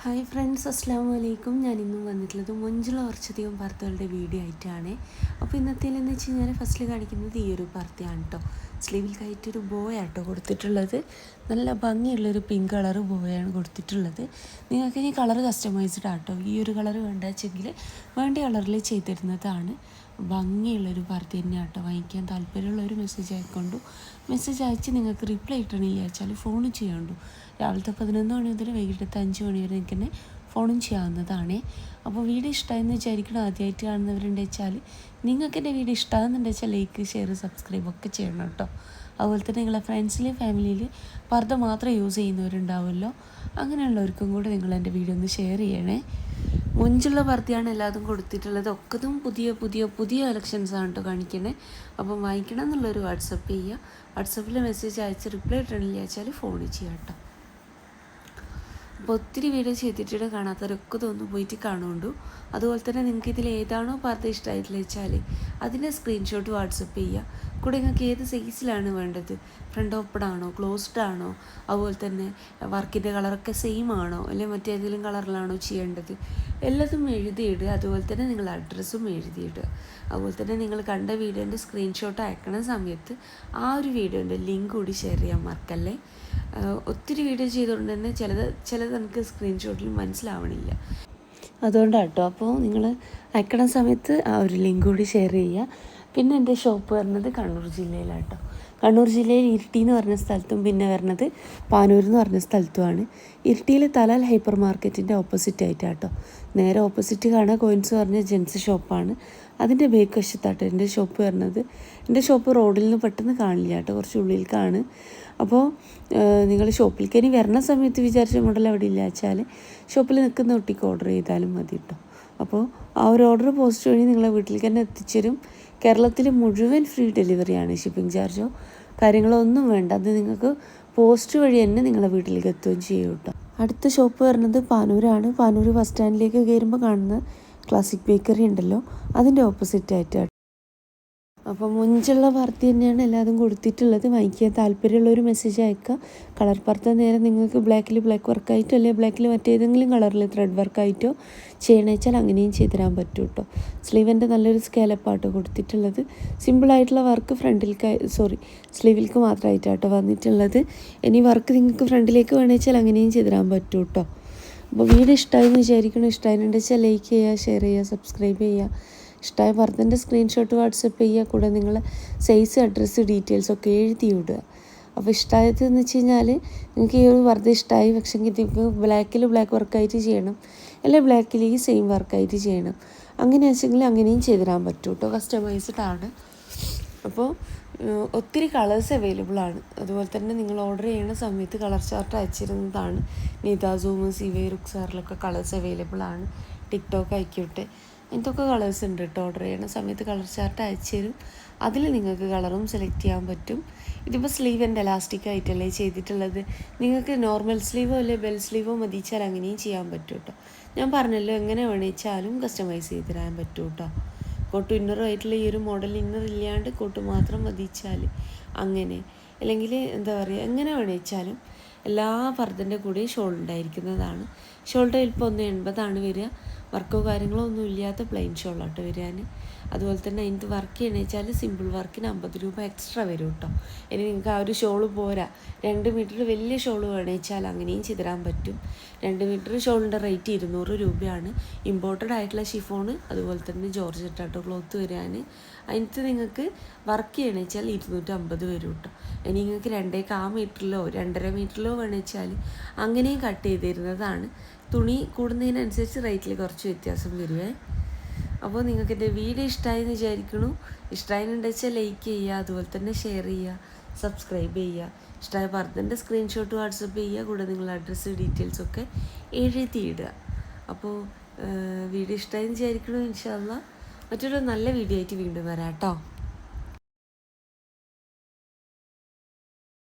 Hi friends, അസ്സലാമു അലൈക്കും. ഞാൻ ഇന്നും വന്നിട്ടുള്ളത് മൊഞ്ചുള്ള കുറച്ചധികം പർദ്ദകളുടെ വീഡിയോ ആയിട്ടാണ്. അപ്പോൾ ഇന്നത്തേലെന്ന് വെച്ച് കഴിഞ്ഞാൽ ഫസ്റ്റിൽ കാണിക്കുന്നത് ഈ ഒരു പർദ്ദയാണ് കേട്ടോ. സ്ലീവിൽ കയറ്റൊരു ബോയാട്ടോ കൊടുത്തിട്ടുള്ളത്. നല്ല ഭംഗിയുള്ളൊരു പിങ്ക് കളർ ബോയാണ് കൊടുത്തിട്ടുള്ളത്. നിങ്ങൾക്ക് ഈ കളർ കസ്റ്റമൈസ്ഡ് ആട്ടോ. ഈ ഒരു കളർ വേണ്ട വെച്ചെങ്കിൽ വേണ്ട കളറിൽ ചെയ്തിരുന്നതാണ്. ഭംഗിയുള്ളൊരു പർദ്ദ തന്നെയാണ് കേട്ടോ. വാങ്ങിക്കാൻ താല്പര്യമുള്ളൊരു മെസ്സേജ് ആയിക്കൊണ്ടു. മെസ്സേജ് അയച്ച് നിങ്ങൾക്ക് റിപ്ലൈ കിട്ടണില്ല വെച്ചാൽ ഫോൺ ചെയ്യാണ്ടു. രാവിലത്തെ 11 മണി മുതൽ വൈകിട്ടത്തെ 5 മണി വരെ എനിക്ക് തന്നെ ഫോണും ചെയ്യാവുന്നതാണ്. അപ്പോൾ വീഡിയോ ഇഷ്ടമായെന്ന് വിചാരിക്കണം. ആദ്യമായിട്ട് കാണുന്നവരുണ്ട് വെച്ചാൽ നിങ്ങൾക്ക് എൻ്റെ വീഡിയോ ഇഷ്ടമാകുന്നുണ്ട് വെച്ചാൽ ലൈക്ക്, ഷെയർ, സബ്സ്ക്രൈബ് ഒക്കെ ചെയ്യണം കേട്ടോ. അതുപോലെ തന്നെ നിങ്ങളെ ഫ്രണ്ട്സിൽ, ഫാമിലിയിൽ പർദ്ദ മാത്രം യൂസ് ചെയ്യുന്നവരുണ്ടാവുമല്ലോ, അങ്ങനെയുള്ളവർക്കും കൂടെ നിങ്ങൾ എൻ്റെ വീഡിയോ ഒന്ന് ഷെയർ ചെയ്യണേ. മൊഞ്ചുള്ള പർദ്ദയാണ് എല്ലാതും കൊടുത്തിട്ടുള്ളത്. ഒക്കതും പുതിയ പുതിയ പുതിയ കളക്ഷൻസാണ് കേട്ടോ കാണിക്കണേ. അപ്പം വാങ്ങിക്കണം എന്നുള്ളൊരു വാട്സപ്പ് ചെയ്യുക. വാട്സപ്പിൽ മെസ്സേജ് അയച്ച് റിപ്ലൈ ഇട്ടണില്ല വെച്ചാൽ ഫോൺ ചെയ്യാം കേട്ടോ. അപ്പോൾ ഒത്തിരി വീഡിയോ ചെയ്തിട്ട് കാണാത്തവരൊക്കെ തോന്നുന്നു പോയിട്ട് കാണുകൊണ്ടു. അതുപോലെ തന്നെ നിങ്ങൾക്ക് ഇതിൽ ഏതാണോ പർദ്ദ ഇഷ്ടമായിട്ടില്ല വെച്ചാൽ അതിൻ്റെ സ്ക്രീൻഷോട്ട് വാട്സപ്പ് ചെയ്യുക. കൂടെ നിങ്ങൾക്ക് ഏത് സൈസിലാണ് വേണ്ടത്, ഫ്രണ്ട് ഓപ്പൺ ആണോ, ക്ലോസ്ഡ് ആണോ, അതുപോലെ തന്നെ വർക്കിൻ്റെ കളറൊക്കെ സെയിം ആണോ, അല്ലെങ്കിൽ മറ്റേതെങ്കിലും കളറിലാണോ ചെയ്യേണ്ടത്, എല്ലാതും എഴുതിയിടുക. അതുപോലെ തന്നെ നിങ്ങൾ അഡ്രസ്സും എഴുതിയിടുക. അതുപോലെ തന്നെ നിങ്ങൾ കണ്ട വീഡിയോൻ്റെ സ്ക്രീൻഷോട്ട് അയക്കണ സമയത്ത് ആ ഒരു വീഡിയോൻ്റെ ലിങ്ക് കൂടി ഷെയർ ചെയ്യാൻ മറക്കല്ലേ. ഒത്തിരി വീഡിയോ ചെയ്തുകൊണ്ട് തന്നെ ചിലത് എനിക്ക് സ്ക്രീൻഷോട്ടിൽ മനസ്സിലാവണില്ല, അതുകൊണ്ടാണ് കേട്ടോ. അപ്പോൾ നിങ്ങൾ അയക്കണ സമയത്ത് ആ ഒരു ലിങ്ക് കൂടി ഷെയർ ചെയ്യുക. പിന്നെ എൻ്റെ ഷോപ്പ് വരുന്നത് കണ്ണൂർ ജില്ലയിലാണ് കേട്ടോ. കണ്ണൂർ ജില്ലയിൽ ഇരിട്ടി എന്ന് പറഞ്ഞ സ്ഥലത്തും പിന്നെ വരുന്നത് പാനൂർ എന്ന് പറഞ്ഞ സ്ഥലത്തുമാണ്. ഇരിട്ടിയിൽ തലാൽ ഹൈപ്പർ മാർക്കറ്റിൻ്റെ ഓപ്പോസിറ്റ് ആയിട്ടാണ് കേട്ടോ. നേരെ ഓപ്പോസിറ്റ് കാണുക കോയിൻസ് പറഞ്ഞ ജെൻസ് ഷോപ്പാണ്. അതിൻ്റെ ബേക്ക് വശത്താട്ടോ എൻ്റെ ഷോപ്പ് വരുന്നത്. എൻ്റെ ഷോപ്പ് റോഡിൽ നിന്ന് പെട്ടെന്ന് കാണില്ല കേട്ടോ, കുറച്ച് ഉള്ളിലേക്കാണ്. അപ്പോൾ നിങ്ങൾ ഷോപ്പിലേക്ക് ഇനി വരണ സമയത്ത് വിചാരിച്ച മോഡൽ അവിടെ ഇല്ല വെച്ചാൽ ഷോപ്പിൽ നിൽക്കുന്ന കുട്ടിക്ക് ഓർഡർ ചെയ്താലും മതി കേട്ടോ. അപ്പോൾ ആ ഒരു ഓർഡർ പോസ്റ്റ് വഴി നിങ്ങളെ വീട്ടിലേക്ക് തന്നെ എത്തിച്ചേരും. കേരളത്തിൽ മുഴുവൻ ഫ്രീ ഡെലിവറിയാണ്. ഷിപ്പിംഗ് ചാർജോ കാര്യങ്ങളോ ഒന്നും വേണ്ട. അത് നിങ്ങൾക്ക് പോസ്റ്റ് വഴി തന്നെ നിങ്ങളെ വീട്ടിലേക്ക് എത്തുകയും ചെയ്യും കേട്ടോ. അടുത്ത ഷോപ്പ് വരുന്നത് പാനൂരാണ്. പാനൂർ ബസ് സ്റ്റാൻഡിലേക്ക് കയറുമ്പോൾ കാണുന്ന ക്ലാസിക് ബേക്കറി ഉണ്ടല്ലോ, അതിൻ്റെ ഓപ്പോസിറ്റ് ആയിട്ടാണ്. അപ്പോൾ മുഞ്ചുള്ള പർദ്ദ തന്നെയാണ് എല്ലാതും കൊടുത്തിട്ടുള്ളത്. വാങ്ങിക്കാൻ താല്പര്യമുള്ളൊരു മെസ്സേജ് അയക്കുക. കളർ പർദ്ദ നേരെ നിങ്ങൾക്ക് ബ്ലാക്കിൽ ബ്ലാക്ക് വർക്കായിട്ടോ അല്ലെങ്കിൽ ബ്ലാക്കിൽ മറ്റേതെങ്കിലും കളറിൽ ത്രെഡ് വർക്കായിട്ടോ ചെയ്യണമെന്ന് വെച്ചാൽ അങ്ങനെയും ചെയ്തു തരാൻ പറ്റും കേട്ടോ. സ്ലീവിൻ്റെ നല്ലൊരു സ്കേലപ്പാട്ടോ കൊടുത്തിട്ടുള്ളത്. സിമ്പിളായിട്ടുള്ള വർക്ക് സ്ലീവിലേക്ക് മാത്രമായിട്ടാട്ടോ വന്നിട്ടുള്ളത്. ഇനി വർക്ക് നിങ്ങൾക്ക് ഫ്രണ്ടിലേക്ക് വേണമെന്ന് വെച്ചാൽ അങ്ങനെയും ചെയ്തു തരാൻ പറ്റും കേട്ടോ. അപ്പോൾ വീഡിയോ ഇഷ്ടമായെന്ന് വിചാരിക്കണം. ഇഷ്ടമായിട്ടുണ്ടെന്ന് വെച്ചാൽ ലൈക്ക് ചെയ്യുക, ഷെയർ ചെയ്യുക, സബ്സ്ക്രൈബ് ചെയ്യുക. ഇഷ്ടമായ പർദ്ദൻ്റെ സ്ക്രീൻഷോട്ട് വാട്സപ്പ് ചെയ്യുക. കൂടെ നിങ്ങൾ സൈസ്, അഡ്രസ്സ്, ഡീറ്റെയിൽസൊക്കെ എഴുതി വിടുക. അപ്പോൾ ഇഷ്ടമായത് എന്ന് വെച്ച് കഴിഞ്ഞാൽ നിങ്ങൾക്ക് ഈ ഒരു പർദ്ദ ഇഷ്ടമായി, പക്ഷേ നിങ്ങൾക്ക് ബ്ലാക്കിൽ ബ്ലാക്ക് വർക്കായിട്ട് ചെയ്യണം, അല്ലെങ്കിൽ ബ്ലാക്കിൽ ഈ സെയിം വർക്കായിട്ട് ചെയ്യണം, അങ്ങനെ വെച്ചെങ്കിൽ അങ്ങനെയും ചെയ്തു തരാൻ പറ്റും കേട്ടോ. കസ്റ്റമൈസ്ഡ് ആണ്. അപ്പോൾ ഒത്തിരി കളേഴ്സ് അവൈലബിൾ ആണ്. അതുപോലെ തന്നെ നിങ്ങൾ ഓർഡർ ചെയ്യുന്ന സമയത്ത് കളർ ചാർട്ട് അയച്ചിരുന്നതാണ്. നീത, സൂം, സിവൈ, റുക്സാറിലൊക്കെ കളേഴ്സ് അവൈലബിൾ ആണ്. ടിക്ടോക്ക് ആയിക്കോട്ടെ, എന്തൊക്കെ കളേഴ്സ് ഉണ്ട് കേട്ടോ. ഓർഡർ ചെയ്യുന്ന സമയത്ത് കളർ ചാർട്ട് അയച്ചു തരും. അതിൽ നിങ്ങൾക്ക് കളറും സെലക്ട് ചെയ്യാൻ പറ്റും. ഇതിപ്പോൾ സ്ലീവ് ആൻഡ് എലാസ്റ്റിക് ആയിട്ടല്ലേ ചെയ്തിട്ടുള്ളത്. നിങ്ങൾക്ക് നോർമൽ സ്ലീവോ അല്ലെങ്കിൽ ബെൽ സ്ലീവോ മതിച്ചാൽ അങ്ങനെയും ചെയ്യാൻ പറ്റും കേട്ടോ. ഞാൻ പറഞ്ഞല്ലോ, എങ്ങനെ വേണിച്ചാലും കസ്റ്റമൈസ് ചെയ്ത് തരാൻ പറ്റും കേട്ടോ. കോട്ട് ഇന്നറും ആയിട്ടുള്ള ഈ ഒരു മോഡൽ ഇന്നർ ഇല്ലാണ്ട് കോട്ട് മാത്രം മതിച്ചാൽ അങ്ങനെ, അല്ലെങ്കിൽ എന്താ പറയുക, എങ്ങനെ വേണിച്ചാലും എല്ലാ പർദ്ദൻ്റെ കൂടെയും ഷോൾ ഉണ്ടായിരിക്കുന്നതാണ്. ഷോളുടെ വലിപ്പം 1.80 വരിക. വർക്കോ കാര്യങ്ങളോ ഒന്നും ഇല്ലാത്ത പ്ലെയിൻ ഷോളാട്ടോ വരാൻ. അതുപോലെ തന്നെ അതിന് വർക്ക് ചെയ്യണമെന്ന് വെച്ചാൽ സിമ്പിൾ വർക്കിന് 50 രൂപ എക്സ്ട്രാ വരും കേട്ടോ. ഇനി നിങ്ങൾക്ക് ആ ഒരു ഷോള് പോരാ, 2 മീറ്റർ വലിയ ഷോള് വേണമെന്ന് വെച്ചാൽ അങ്ങനെയും ചെയ്തിടാൻ പറ്റും. 2 മീറ്റർ ഷോളിൻ്റെ റേറ്റ് 200 രൂപയാണ്. ഇമ്പോർട്ടഡ് ആയിട്ടുള്ള ഷിഫോണ്, അതുപോലെ തന്നെ ജോർജറ്റ് ആട്ടോ ക്ലോത്ത് വരാൻ. അതിനകത്ത് നിങ്ങൾക്ക് വർക്ക് ചെയ്യണമെന്ന് വെച്ചാൽ 250 വരും കേട്ടോ. ഇനി നിങ്ങൾക്ക് 2.25 മീറ്ററിലോ 2.5 മീറ്ററിലോ വേണമെന്ന് വെച്ചാൽ അങ്ങനെയും കട്ട് ചെയ്ത് തരുന്നതാണ്. തുണി കൂടുന്നതിനനുസരിച്ച് റേറ്റിൽ കുറച്ച് വ്യത്യാസം വരുവേ. അപ്പോൾ നിങ്ങൾക്ക് എൻ്റെ വീഡിയോ ഇഷ്ടമായെന്ന് വിചാരിക്കണു. ഇഷ്ടമായെന്ന് വെച്ചാൽ ലൈക്ക് ചെയ്യുക, അതുപോലെ തന്നെ ഷെയർ ചെയ്യുക, സബ്സ്ക്രൈബ് ചെയ്യുക. ഇഷ്ടമായ പർദ്ദൻ്റെ സ്ക്രീൻഷോട്ട് വാട്സപ്പ് ചെയ്യുക. കൂടെ നിങ്ങളുടെ അഡ്രസ്സ്, ഡീറ്റെയിൽസൊക്കെ എഴുതിയിടുക. അപ്പോൾ വീഡിയോ ഇഷ്ടമായെന്ന് വിചാരിക്കണു. ഇൻഷാ അല്ലാഹ് മറ്റൊരു നല്ല വീഡിയോ ആയിട്ട് വീണ്ടും വരാം കേട്ടോ.